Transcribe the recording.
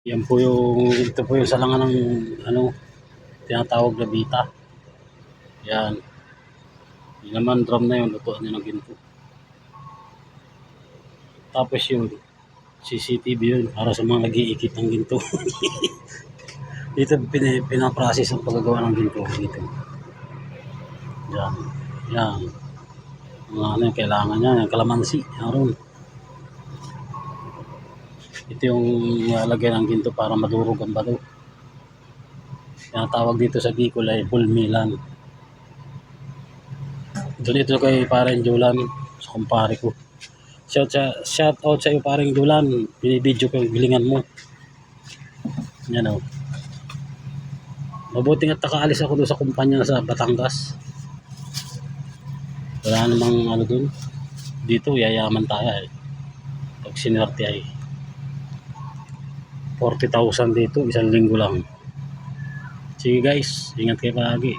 Yan po ito po yung salangan ng ano, tinatawag na bita. Yan. Yung naman drum na yun, lutuan nyo ng ginto. Tapos yun, CCTV yun, para sa mga nag-iikit ng ginto. Dito pinaprocess ang paggagawa ng ginto dito. Yan. Yan. Mga ano yung kailangan niya, yung kalamansi. Aron. Ito yung lalagyan ng ginto para madurog ang bato. Tinatawag dito sa Bicol ay bulmilan. Doon ito kay Pareng Julan, sa kumpare ko. Shout out sa iyo Pareng Julan, binibidyo ko yung gilingan mo. Yan o. Mabuting at nakaalis ako doon sa kumpanya sa Batangas. Wala namang ano doon. Dito yayaman tayo eh. Pag sinwerte ay 40,000 dito, isang linggo lang. Sige guys, ingat kayo palagi.